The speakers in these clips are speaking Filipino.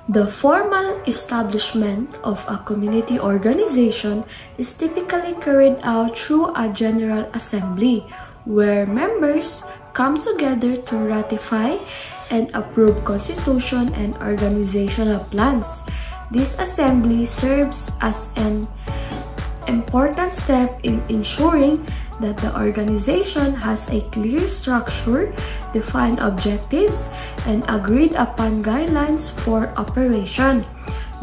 The formal establishment of a community organization is typically carried out through a General Assembly, where members come together to ratify and approve constitution and organizational plans. This assembly serves as an important step in ensuring that the organization has a clear structure, defined objectives, and agreed upon guidelines for operation.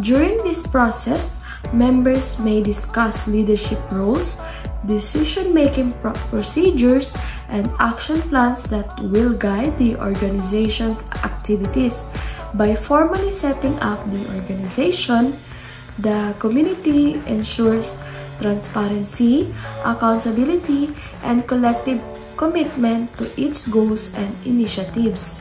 During this process, members may discuss leadership roles, decision-making procedures, and action plans that will guide the organization's activities. By formally setting up the organization, the community ensures transparency, accountability, and collective commitment to its goals and initiatives.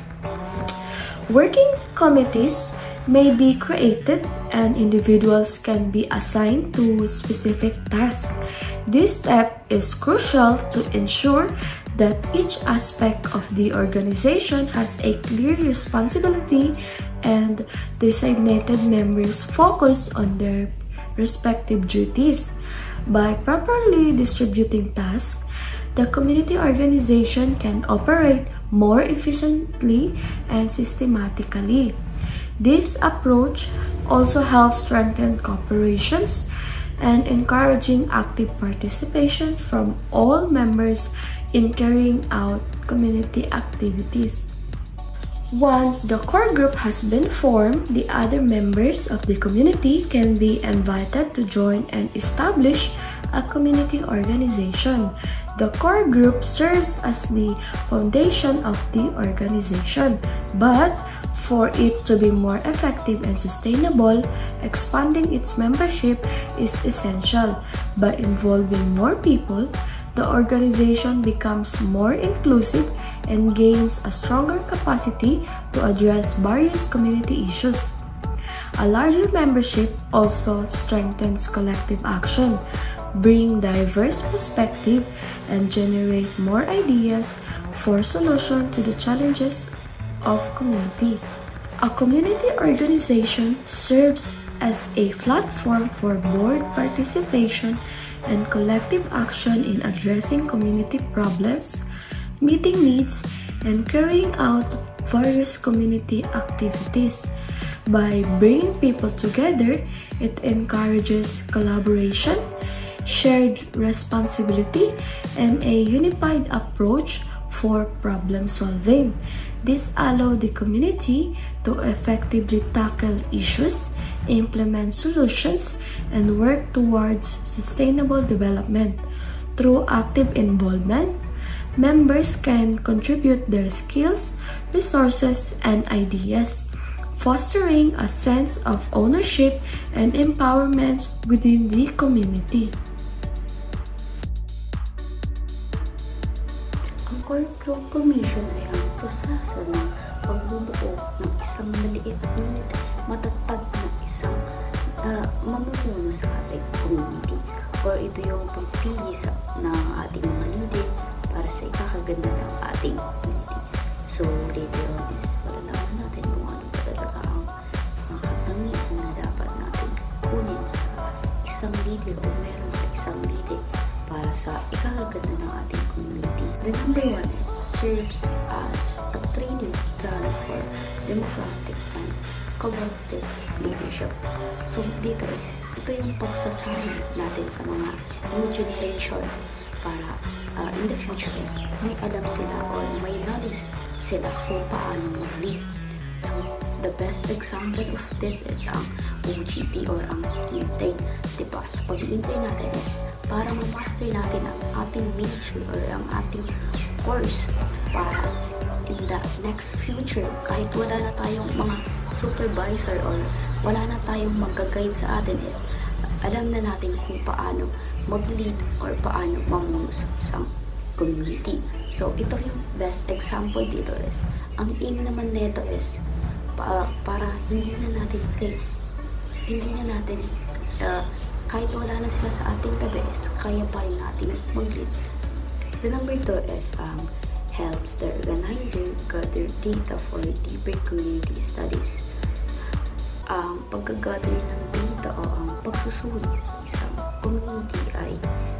Working committees may be created and individuals can be assigned to specific tasks. This step is crucial to ensure that each aspect of the organization has a clear responsibility and designated members focus on their respective duties. By properly distributing tasks, the community organization can operate more efficiently and systematically. This approach also helps strengthen cooperations and encouraging active participation from all members in carrying out community activities. Once the core group has been formed, the other members of the community can be invited to join and establish a community organization. The core group serves as the foundation of the organization, but for it to be more effective and sustainable, expanding its membership is essential. By involving more people, the organization becomes more inclusive and gains a stronger capacity to address various community issues. A larger membership also strengthens collective action, bring diverse perspective, and generate more ideas for solution to the challenges of community. A community organization serves as a platform for board participation and collective action in addressing community problems, meeting needs, and carrying out various community activities. By bringing people together, it encourages collaboration, shared responsibility, and a unified approach for problem solving. This allows the community to effectively tackle issues, implement solutions, and work towards sustainable development. Through active involvement, members can contribute their skills, resources, and ideas, fostering a sense of ownership and empowerment within the community. Ang core group commission ay ang proseso ng pagbubuo ng isang maliit ngunit matatag na isang mamumuno sa ating community. Or ito yung pagpili ng ating mga leader para sa ikakaganda ng ating community. So later on is malalaman natin kung ano ba talaga ang mga katangian na dapat natin kunin sa isang leader o meron sa isang leader para sa ikakaganda ng ating community. The number one is serves as a training ground for democratic and collective leadership. So dito is ito yung pagsasama natin sa mga new generation para in the future is may alam sila or may knowledge sila kung paano mag-lead. So the best example of this is ang OJT or ang intake. Diba? Sa pag-intake natin is para ma-master natin ang ating major or ang ating course para in the next future kahit wala na tayong mga supervisor or wala na tayong mag-guide sa atin is alam na natin kung paano mag-lead or paano mamuno sa isang community. So ito yung best example dito is ang aim naman nito is para hindi na natin kahit wala na sila sa ating tabi is kaya pa rin natin mag-lead. The number 2 is helps the organizer gather data for deeper community studies. ang pagkagathering ng data o ang pagsusuri sa isang community ay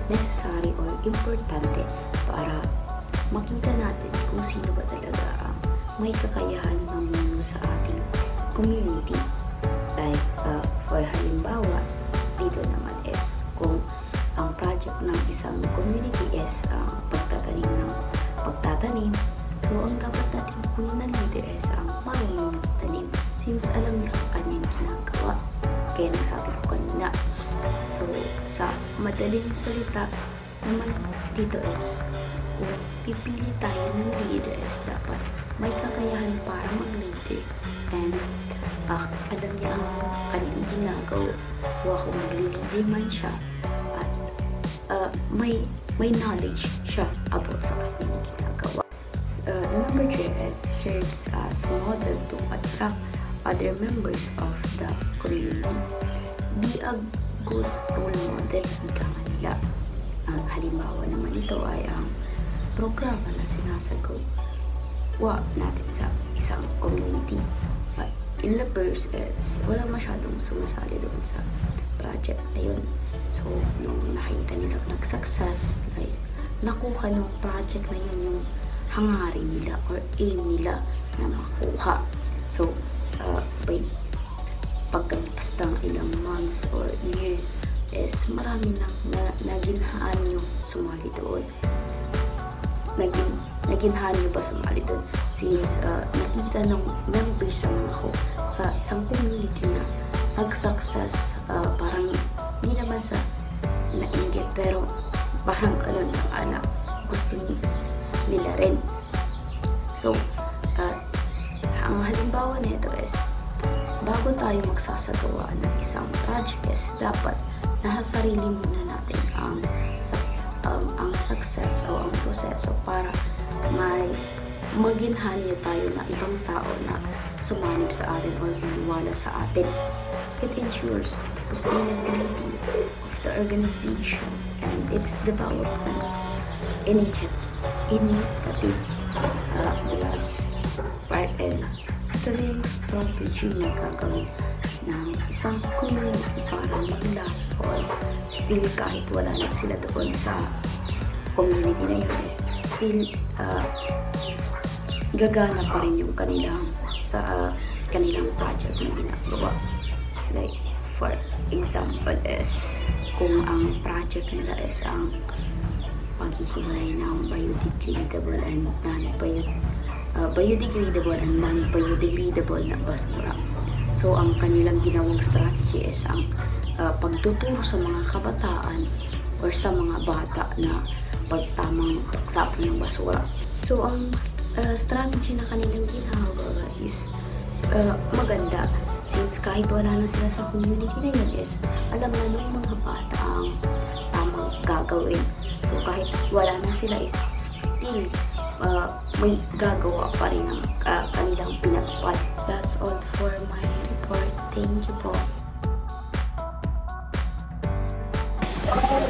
necessary or importante para makita natin kung sino ba talaga ang may kakayahan mamuno sa ating community. Like, for halimbawa, dito naman is kung ang project ng isang community is pagtatanim, so ang dapat natin kunin na leader is ang marunong tanim, since alam niya ang kanyang ginagawa. Kaya nagsabi ko kanina. So, sa madaling salita naman dito is kung pipili tayo ng leader is dapat may kakayahan para mag-leader and alam niya ang kanyang ginagawa kung mag-leader man siya at may knowledge siya about sa kanyang ginagawa. Number 3 is serves as model to attract other members of the community. Be a good role model, ika nga nila. Ang halimbawa naman ito ay ang programa na sinasagawa natin sa isang community. But in the first is wala masyadong sumasali doon sa project na yun. So, nung nakita nila nag-success, like, nakuha ng project na yun yung hangarin nila or aim nila na makuha. So, pagkalipas ng ilang months or year is marami na naginhaan nyo sumali doon. Naginhaan nyo ba sumali doon? Since nakita ng members ako sa isang community na nag-success, parang hindi naman sa nainggit, pero parang ano ng anak, gusto nila rin. So, ang halimbawa nito is, bago tayo magsasagawa ng isang project is dapat nasa sarili muna natin ang success o ang proseso para maginhanyo tayo na ibang tao na sumanib sa atin or maniwala sa atin. It ensures the sustainability of the organization and its development initiative. The last part is ito na yung strategy na gagawin ng isang community para mag-last or still kahit wala na sila doon sa community na yun is still gagana pa rin yung kanilang project na ginagawa. Like, for example is kung ang project nila is ang paghihiwalay ng biodegradable and non-biodegradable na basura. So, ang kanilang ginawang strategy is ang pagtuturo sa mga kabataan or sa mga bata na pagtamang pagtapon ng basura. So, ang strategy na kanilang ginagawa is maganda. Since kahit wala na sila sa community na yun is alam na ng mga bata ang tamang gagawin. So, kahit wala na sila is still may gagawa pa rin ng kanilang pinagpad. That's all for my report. Thank you po.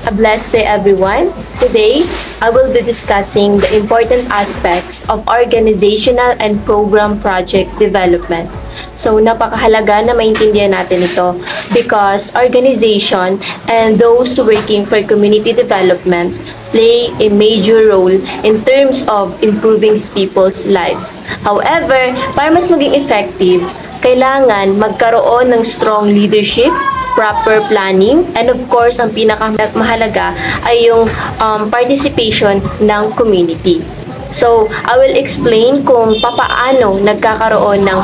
A blessed day, everyone. Today, I will be discussing the important aspects of organizational and program project development. So, napakahalaga na maintindihan natin ito because organization and those working for community development play a major role in terms of improving people's lives. However, para mas maging effective, kailangan magkaroon ng strong leadership, proper planning, and of course, ang pinakamahalaga ay yung participation ng community. So, I will explain kung papaano nagkakaroon ng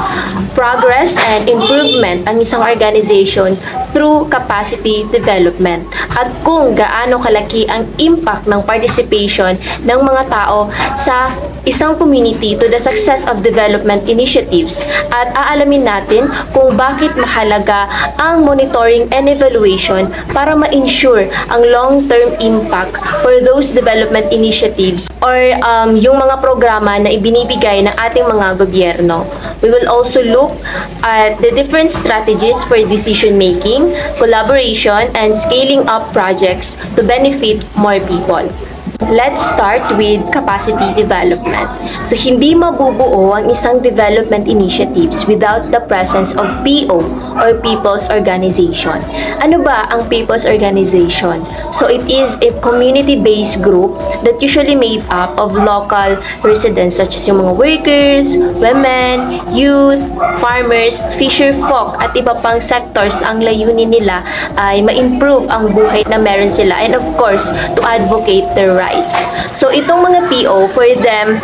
progress and improvement ang isang organization through capacity development at kung gaano kalaki ang impact ng participation ng mga tao sa isang community to the success of development initiatives at aalamin natin kung bakit mahalaga ang monitoring and evaluation para ma-ensure ang long-term impact for those development initiatives or yung mga programa na ibinibigay ng ating mga gobyerno. We will also look at the different strategies for decision making, collaboration, and scaling up projects to benefit more people. Let's start with capacity development. So, hindi mabubuo ang isang development initiatives without the presence of PO or People's Organization. Ano ba ang People's Organization? So, it is a community-based group that usually made up of local residents such as yung mga workers, women, youth, farmers, fisher folk at iba pang sectors na ang layunin nila ay ma-improve ang buhay na meron sila and of course, to advocate their rights. So, itong mga PO, for them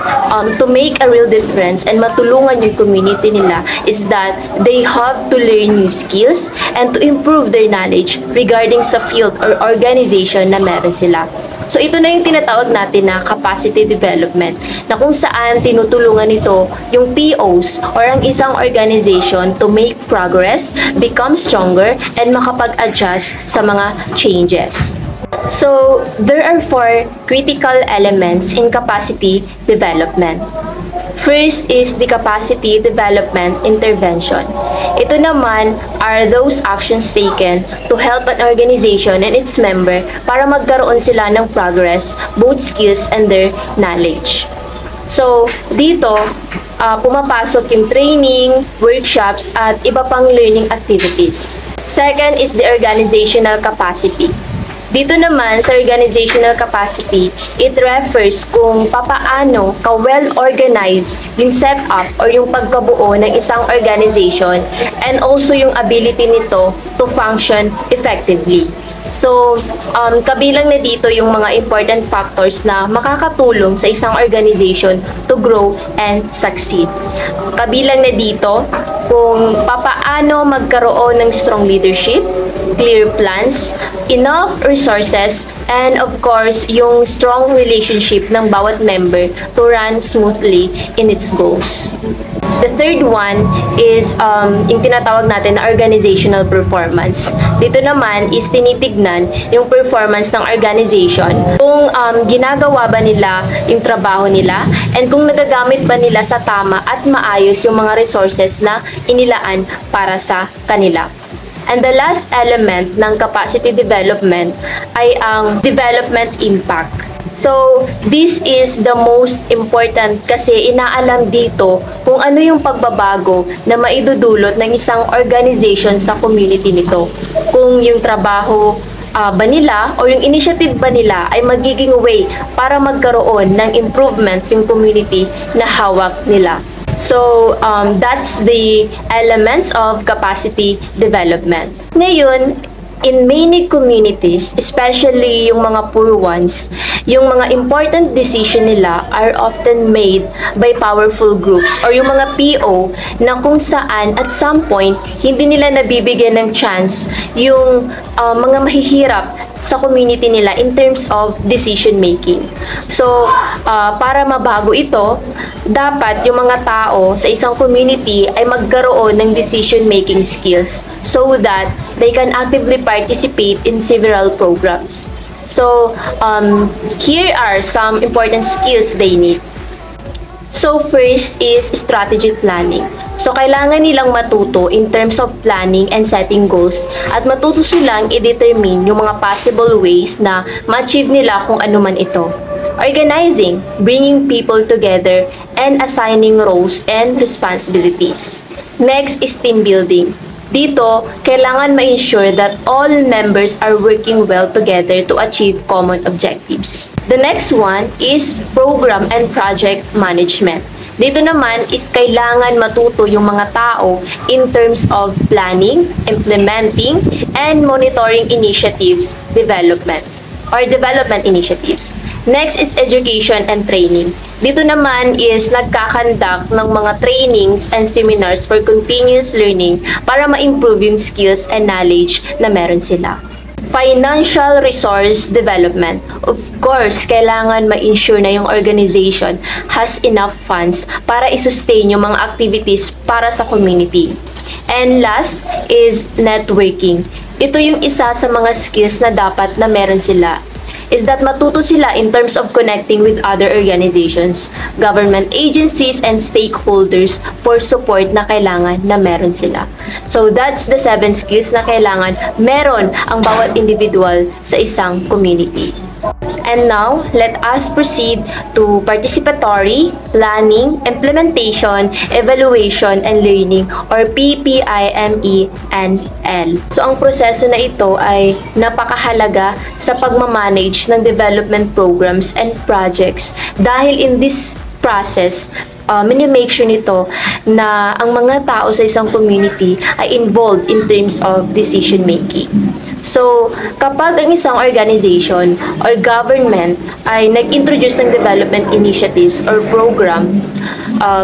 to make a real difference and matulungan yung community nila is that they have to learn new skills and to improve their knowledge regarding sa field or organization na meron sila. So, ito na yung tinatawag natin na capacity development na kung saan tinutulungan ito yung POs or ang isang organization to make progress, become stronger, and makapag-adjust sa mga changes. So, there are 4 critical elements in capacity development. First is the capacity development intervention. Ito naman are those actions taken to help an organization and its member para magkaroon sila ng progress, both skills and their knowledge. So, dito, pumapasok yung training, workshops, at iba pang learning activities. Second is the organizational capacity. Dito naman sa organizational capacity, it refers kung papaano ka-well-organized yung setup or yung pagkabuo ng isang organization and also yung ability nito to function effectively. So, kabilang na dito yung mga important factors na makakatulong sa isang organization to grow and succeed. Kabilang na dito kung papaano magkaroon ng strong leadership, clear plans, enough resources, and of course, yung strong relationship ng bawat member to run smoothly in its goals. The third one is yung tinatawag natin na organizational performance. Dito naman is tinitignan yung performance ng organization, kung ginagawa ba nila yung trabaho nila and kung nagagamit ba nila sa tama at maayos yung mga resources na inilaan para sa kanila. And the last element ng capacity development ay ang development impact. So, this is the most important kasi inaalam dito kung ano yung pagbabago na maidudulot ng isang organization sa community nito. Kung yung trabaho ba nila o yung initiative ba nila ay magiging way para magkaroon ng improvement yung community na hawak nila. So, that's the elements of capacity development. Ngayon, in many communities, especially yung mga poor ones, yung mga important decision nila are often made by powerful groups or yung mga PO na kung saan at some point, hindi nila nabibigyan ng chance yung mga mahihirap sa community nila in terms of decision making. So, para mabago ito, dapat yung mga tao sa isang community ay magkaroon ng decision making skills so that they can actively participate in several programs. So, here are some important skills they need. So, first is strategic planning. So, kailangan nilang matuto in terms of planning and setting goals at matuto silang i-determine yung mga possible ways na ma-achieve nila kung ano man ito. Organizing, bringing people together, and assigning roles and responsibilities. Next is team building. Dito, kailangan ma-ensure that all members are working well together to achieve common objectives. The next one is program and project management. Dito naman is kailangan matuto yung mga tao in terms of planning, implementing, and monitoring initiatives development initiatives. Next is education and training. Dito naman is nagkakandak ng mga trainings and seminars for continuous learning para ma-improve yung skills and knowledge na meron sila. Financial resource development. Of course, kailangan ma-ensure na yung organization has enough funds para i-sustain yung mga activities para sa community. And last is networking. Ito yung isa sa mga skills na dapat na meron sila. Is that matuto sila in terms of connecting with other organizations, government agencies, and stakeholders for support na kailangan na meron sila. So, that's the 7 skills na kailangan meron ang bawat individual sa isang community. And now, let us proceed to participatory, planning, implementation, evaluation, and learning or PPIME and L. So, ang proseso na ito ay napakahalaga sa pagmamanage ng development programs and projects dahil in this process, minimake sure nito na ang mga tao sa isang community ay involved in terms of decision making. So, kapag ang isang organization or government ay nag-introduce ng development initiatives or program,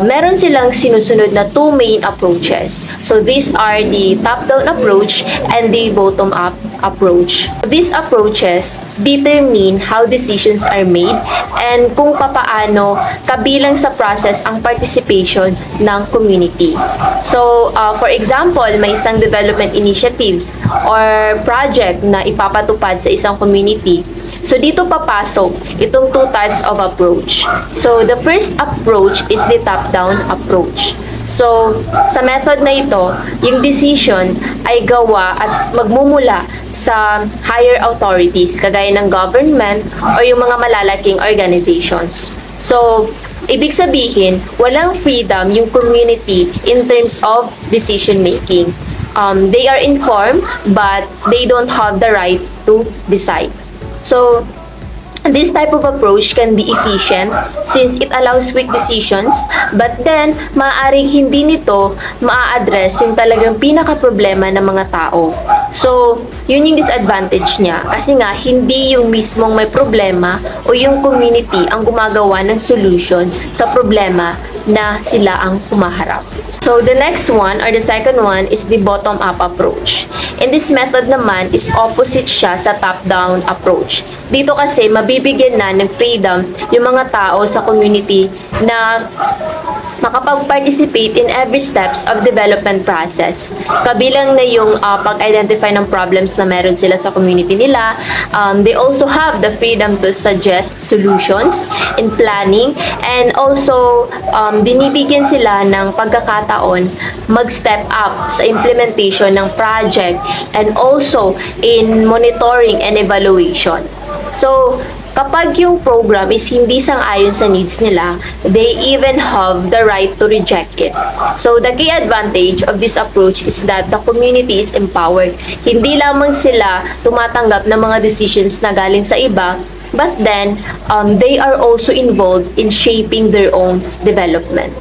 meron silang sinusunod na two main approaches. So, these are the top-down approach and the bottom-up approach. These approaches determine how decisions are made and kung papaano kabilang sa process ang participation ng community. So, for example, may isang development initiatives or project na ipapatupad sa isang community. So, dito papasok itong two types of approach. So, the first approach is the top-down approach. So, sa method na ito, yung decision ay gawa at magmumula sa higher authorities, kagaya ng government o yung mga malalaking organizations. So, ibig sabihin, walang freedom yung community in terms of decision making. They are informed, but they don't have the right to decide. So, this type of approach can be efficient since it allows quick decisions, but then, maaaring hindi nito maa-address yung talagang pinaka-problema ng mga tao. So, yun yung disadvantage niya. Kasi nga, hindi yung mismong may problema o yung community ang gumagawa ng solution sa problema na sila ang humaharap. So, the next one or the second one is the bottom-up approach. In this method naman is opposite siya sa top-down approach. Dito kasi mabibigyan na ng freedom yung mga tao sa community na makapag-participate in every steps of development process. Kabilang na yung pag-identify ng problems na meron sila sa community nila. They also have the freedom to suggest solutions in planning and also dinibigyan sila ng pagkakataon mag-step up sa implementation ng project and also in monitoring and evaluation. So, kapag yung program is hindi sang-ayon sa needs nila, they even have the right to reject it. So, the key advantage of this approach is that the community is empowered. Hindi lamang sila tumatanggap ng mga decisions na galing sa iba, but then, they are also involved in shaping their own development.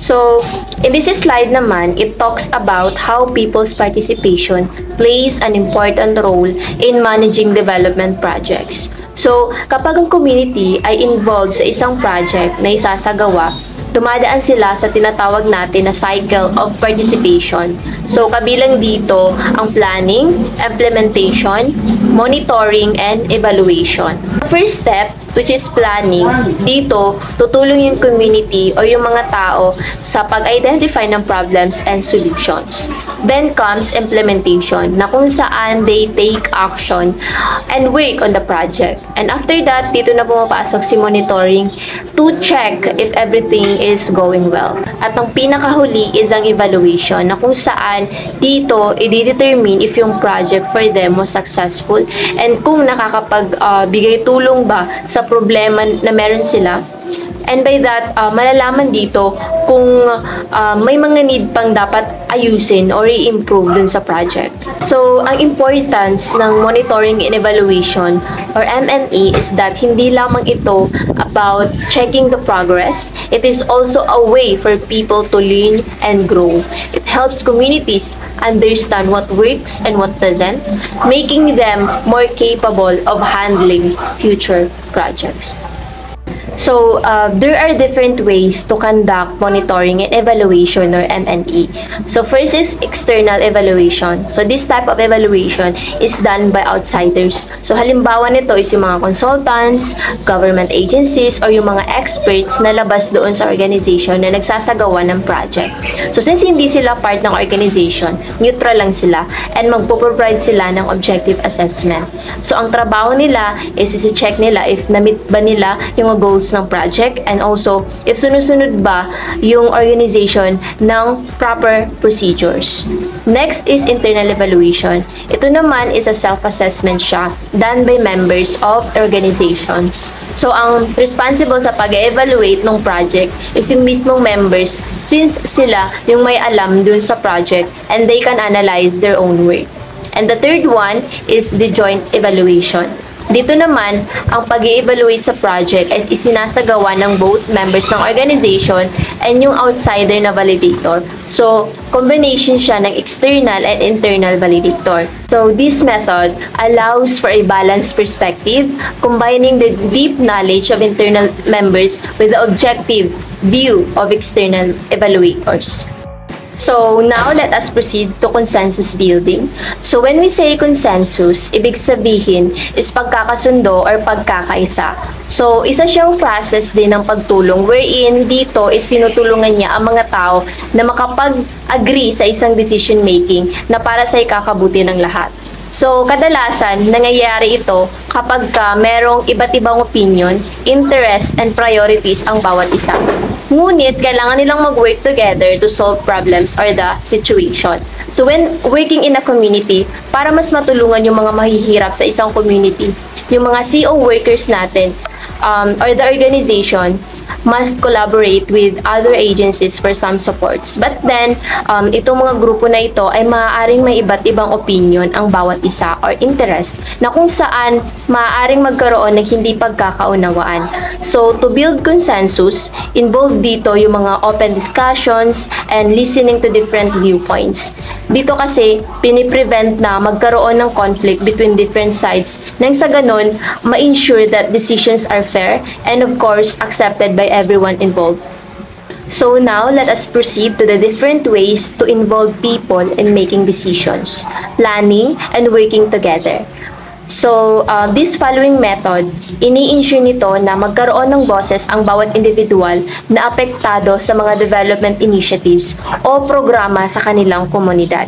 So, in this slide naman, it talks about how people's participation plays an important role in managing development projects. So, kapag ang community ay involved sa isang project na isasagawa, dumadaan sila sa tinatawag natin na cycle of participation. So, kabilang dito ang planning, implementation, monitoring, and evaluation. First step, which is planning, dito tutulong yung community o yung mga tao sa pag-identify ng problems and solutions. Then comes implementation, na kung saan they take action and work on the project. And after that, dito na pumapasok si monitoring to check if everything is going well. At ang pinakahuli is ang evaluation, na kung saan dito i-determine if yung project for them was successful and kung nakakapagbigay tulong ba sa problema na meron sila. And by that, malalaman dito kung may mga need pang dapat ayusin or i-improve dun sa project. So, ang importance ng monitoring and evaluation or M&E is that hindi lamang ito about checking the progress. It is also a way for people to learn and grow. It helps communities understand what works and what doesn't, making them more capable of handling future projects. So, there are different ways to conduct monitoring and evaluation or M&E. So, first is external evaluation. So, this type of evaluation is done by outsiders. So, halimbawa nito is yung mga consultants, government agencies, or yung mga experts na labas doon sa organization na nagsasagawa ng project. So, since hindi sila part ng organization, neutral lang sila and magpo-provide sila ng objective assessment. So, ang trabaho nila is isi-check nila if na-meet ba nila yung goals status ng project, and also if sunusunod ba yung organization ng proper procedures. Next is internal evaluation. Ito naman is a self-assessment siya done by members of organizations. So, ang responsible sa pag-evaluate ng project is yung mismong members, since sila yung may alam dun sa project and they can analyze their own work. And the third one is the joint evaluation. Dito naman, ang pag-evaluate sa project ay isinasagawa ng both members ng organization and yung outsider na validator. So, combination siya ng external and internal validator. So, this method allows for a balanced perspective, combining the deep knowledge of internal members with the objective view of external evaluators. So, now let us proceed to consensus building. So, when we say consensus, ibig sabihin is pagkakasundo or pagkakaisa. So, isa siyang process din ng pagtulong wherein dito is sinutulungan niya ang mga tao na makapag-agree sa isang decision making na para sa ikakabuti ng lahat. So, kadalasan, nangyayari ito kapag merong iba't ibang opinion, interest, and priorities ang bawat isa. Ngunit, kailangan nilang mag-work together to solve problems or the situation. So, when working in a community, para mas matulungan yung mga mahihirap sa isang community, yung mga CO workers natin, or the organizations must collaborate with other agencies for some supports. But then, itong mga grupo na ito ay maaaring may iba't ibang opinion ang bawat isa or interest na kung saan maaaring magkaroon ng hindi pagkakaunawaan. So, to build consensus, involved dito yung mga open discussions and listening to different viewpoints. Dito kasi, piniprevent na magkaroon ng conflict between different sides nang sa ganun, ma-ensure that decisions are fair and of course accepted by everyone involved. So now let us proceed to the different ways to involve people in making decisions, planning, and working together. So, this following method, ini-ensure nito na magkaroon ng boses ang bawat individual na apektado sa mga development initiatives o programa sa kanilang komunidad.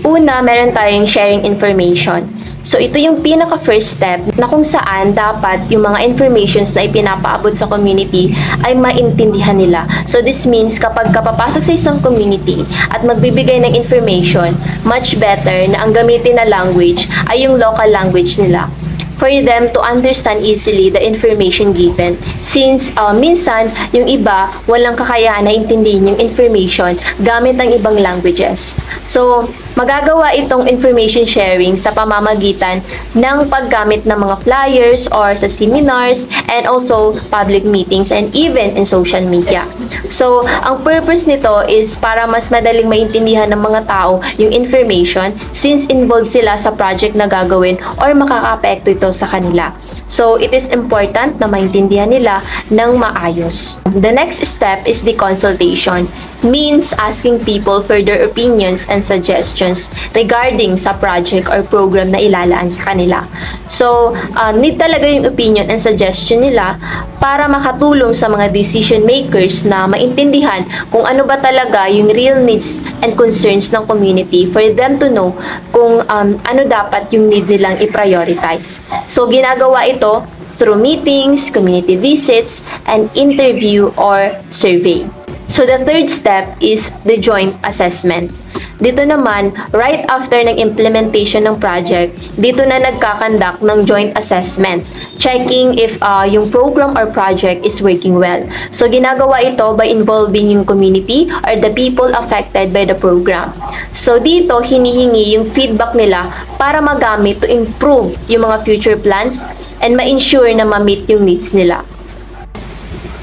Una, meron tayong sharing information. So, ito yung pinaka-first step na kung saan dapat yung mga informations na ipinapaabot sa community ay maintindihan nila. So, this means kapag kapapasok sa isang community at magbibigay ng information, much better na ang gamitin na language ay yung local language nila, for them to understand easily the information given. Since minsan, yung iba, walang kakayahan na intindihin yung information gamit ang ibang languages. So, magagawa itong information sharing sa pamamagitan ng paggamit ng mga flyers or sa seminars and also public meetings and even in social media. So, ang purpose nito is para mas madaling maintindihan ng mga tao yung information since involved sila sa project na gagawin or makaka-apekto ito sa kanila. So, it is important na maintindihan nila ng maayos. The next step is the consultation. Means asking people for their opinions and suggestions regarding sa project or program na ilalaan sa kanila. So, need talaga yung opinion and suggestion nila para makatulong sa mga decision makers na maintindihan kung ano ba talaga yung real needs and concerns ng community for them to know kung ano dapat yung need nilang i-prioritize. So, ginagawa ito through meetings, community visits, and interview or survey. So, the third step is the joint assessment. Dito naman, right after ng implementation ng project, dito na nagkakandak ng joint assessment, checking if yung program or project is working well. So, ginagawa ito by involving yung community or the people affected by the program. So, dito, hinihingi yung feedback nila para magamit to improve yung mga future plans and ma-ensure na ma-meet yung needs nila.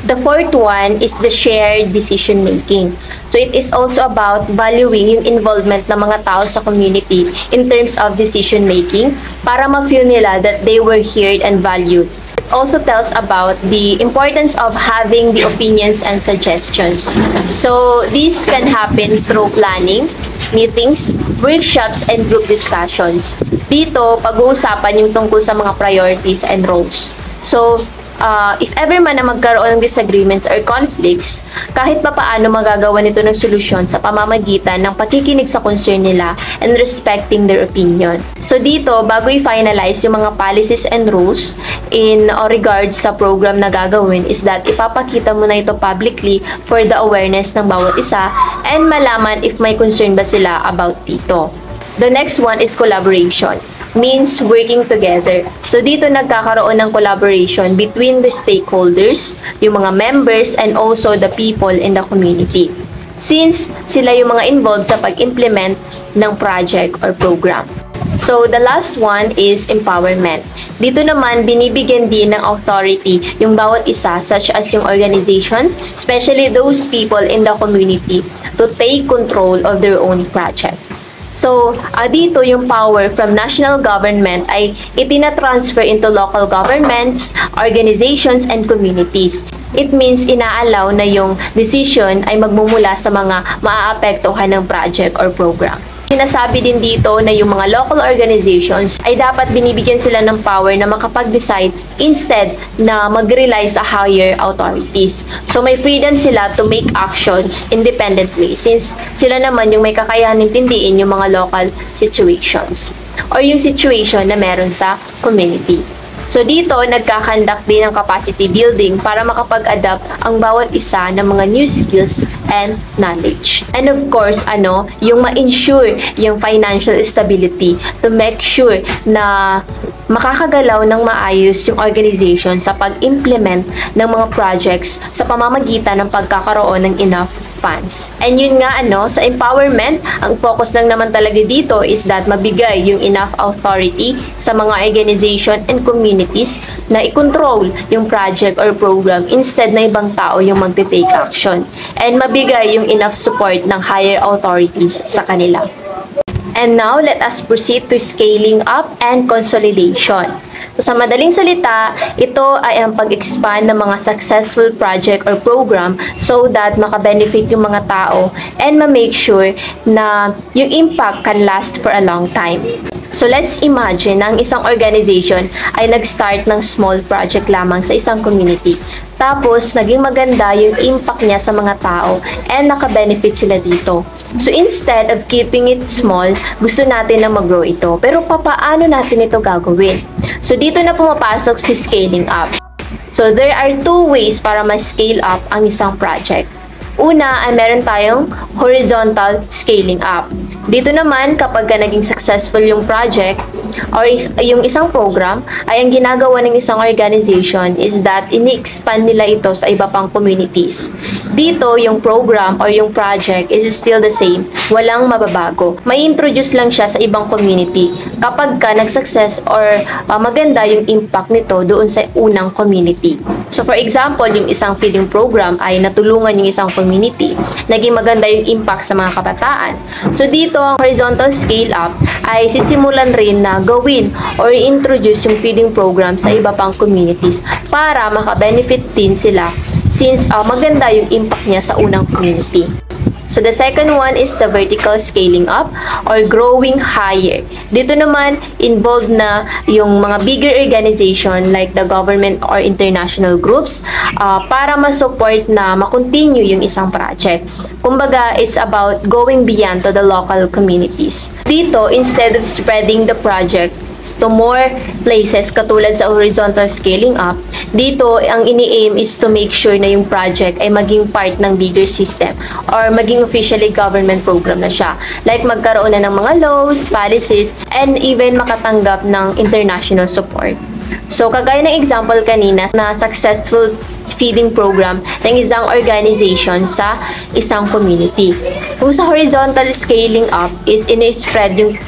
The fourth one is the shared decision making. So it is also about valuing yung involvement ng mga tao sa community in terms of decision making para ma-feel nila that they were heard and valued. It also tells about the importance of having the opinions and suggestions. So this can happen through planning, meetings, workshops, and group discussions. Dito, pag-uusapan yung tungkol sa mga priorities and roles. So, if ever man na magkaroon ng disagreements or conflicts, kahit pa paano magagawa nito ng solusyon sa pamamagitan ng pakikinig sa concern nila and respecting their opinion. So dito, bago i-finalize yung mga policies and rules in regards sa program na gagawin, is that ipapakita mo na ito publicly for the awareness ng bawat isa and malaman if may concern ba sila about dito. The next one is collaboration. Means working together. So dito nagkakaroon ng collaboration between the stakeholders, yung mga members, and also the people in the community. Since sila yung mga involved sa pag-implement ng project or program. So the last one is empowerment. Dito naman binibigyan din ng authority yung bawat isa, such as yung organization, especially those people in the community, to take control of their own project. So, dito yung power from national government ay itina-transfer into local governments, organizations, and communities. It means inaalaw na yung decision ay magmumula sa mga maaapektuhan ng project or program. Sinasabi din dito na yung mga local organizations ay dapat binibigyan sila ng power na makapag-decide instead na mag-rely sa higher authorities. So may freedom sila to make actions independently since sila naman yung may kakayahan intindihin yung mga local situations or yung situation na meron sa community. So dito, nagkakandak din ng capacity building para makapag-adapt ang bawat isa ng mga new skills and knowledge. And of course, yung ma-ensure yung financial stability to make sure na makakagalaw ng maayos yung organization sa pag-implement ng mga projects sa pamamagitan ng pagkakaroon ng enough funds. And yun nga, sa empowerment, ang focus lang naman talaga dito is that mabigay yung enough authority sa mga organization and communities na i-control yung project or program instead na ibang tao yung magte-take action. And mabigay yung enough support ng higher authorities sa kanila. And now, let us proceed to scaling up and consolidation. So, sa madaling salita, ito ay ang pag-expand ng mga successful project or program so that makabenefit yung mga tao and ma-make sure na yung impact can last for a long time. So, let's imagine na ang isang organization ay nag-start ng small project lamang sa isang community. Tapos, naging maganda yung impact niya sa mga tao and nakabenefit sila dito. So, instead of keeping it small, gusto natin na mag-grow ito. Pero, paano natin ito gagawin? So, dito na pumapasok si scaling up. So, there are two ways para ma-scale up ang isang project. Una ay meron tayong horizontal scaling up. Dito naman, kapag naging successful yung project or yung isang program, ay ang ginagawa ng isang organization is that ini-expand nila ito sa iba pang communities. Dito, yung program or yung project is still the same. Walang mababago. May introduce lang siya sa ibang community kapag nag-success or maganda yung impact nito doon sa unang community. So, for example, yung isang feeding program ay natulungan yung isang community. Naging maganda yung impact sa mga kabataan. So, dito, ang horizontal scale up ay sisimulan rin na gawin or introduce yung feeding program sa iba pang communities para makabenefit din sila since maganda yung impact niya sa unang community. So, the second one is the vertical scaling up or growing higher. Dito naman, involved na yung mga bigger organization like the government or international groups para ma-support na ma-continue yung isang project. Kumbaga, it's about going beyond to the local communities. Dito, instead of spreading the project to more places katulad sa horizontal scaling up, dito ang ini-aim is to make sure na yung project ay maging part ng bigger system or maging officially government program na siya. Like magkaroon na ng mga laws, policies, and even makatanggap ng international support. So, kagaya ng example kanina na successful feeding program ng isang organization sa isang community. Kung sa horizontal scaling up is ini-spread yung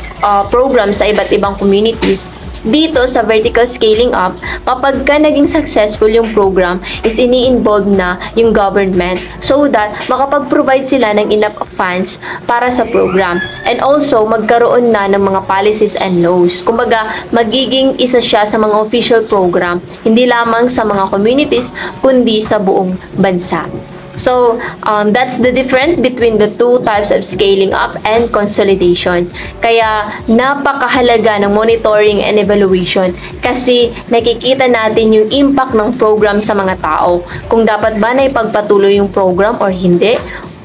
program sa iba't ibang communities, dito sa vertical scaling up, kapag naging successful yung program, is ini-involve na yung government so that makapag-provide sila ng enough funds para sa program. And also, magkaroon na ng mga policies and laws. Kumbaga, magiging isa siya sa mga official program, hindi lamang sa mga communities, kundi sa buong bansa. So, that's the difference between the two types of scaling up and consolidation. Kaya, napakahalaga ng monitoring and evaluation kasi nakikita natin yung impact ng program sa mga tao. Kung dapat ba na ipagpatuloy yung program or hindi,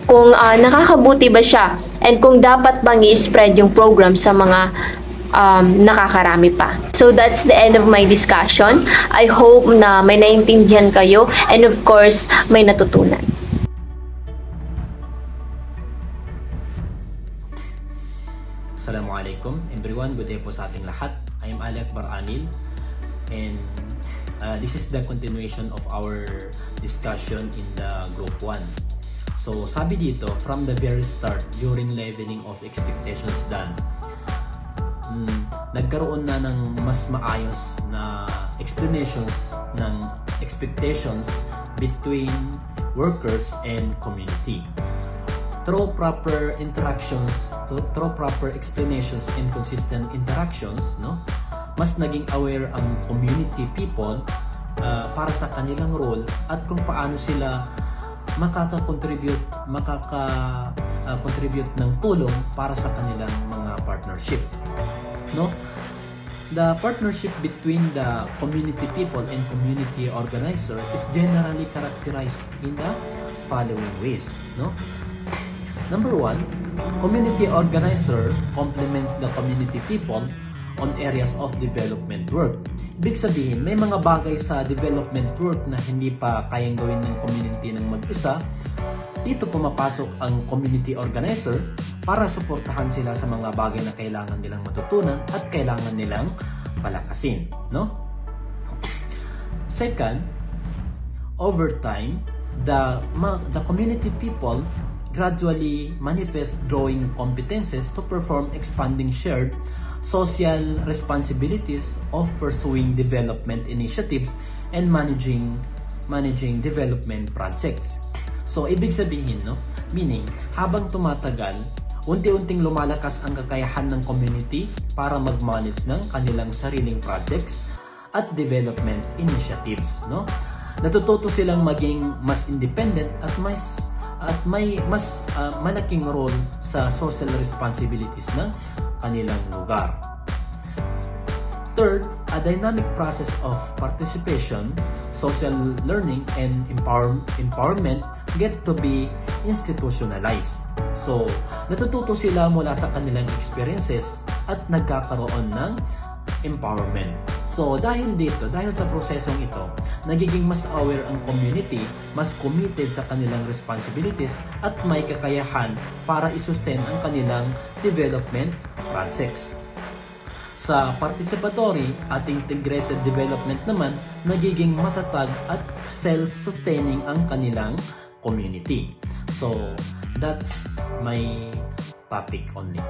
kung nakakabuti ba siya, and kung dapat bang i-spread yung program sa mga nakakarami pa. So that's the end of my discussion. I hope na may naintindihan kayo and of course, may natutunan. Assalamualaikum everyone, good day po sa ating lahat. I am Ali Akbar Anil and this is the continuation of our discussion in the group 1. So sabi dito, from the very start, during leveling of expectations done, nagkaroon na ng mas maayos na explanations ng expectations between workers and community. Through proper interactions, through proper explanations and consistent interactions, mas naging aware ang community people para sa kanilang role at kung paano sila makaka-contribute ng tulong para sa kanilang mga partnership. The partnership between the community people and community organizer is generally characterized in the following ways. Number 1, community organizer complements the community people on areas of development work. Ibig sabihin, may mga bagay sa development work na hindi pa kayang gawin ng community ng mag-isa. Dito pumapasok ang community organizer para suportahan sila sa mga bagay na kailangan nilang matutunan at kailangan nilang palakasin. Second, over time, the community people gradually manifest growing competences to perform expanding shared social responsibilities of pursuing development initiatives and managing development projects. So, ibig sabihin, meaning, habang tumatagal, unti-unting lumalakas ang kakayahan ng community para mag-manage ng kanilang sariling projects at development initiatives. Natututo silang maging mas independent at may mas malaking role sa social responsibilities ng kanilang lugar. Third, a dynamic process of participation, social learning, and empowerment get to be institutionalized. So, natututo sila mula sa kanilang experiences at nagkakaroon ng empowerment. So, dahil sa prosesong ito, nagiging mas aware ang community, mas committed sa kanilang responsibilities at may kakayahan para i-sustain ang kanilang development projects. Sa participatory at integrated development naman, nagiging matatag at self-sustaining ang kanilang community. So, that's my topic only.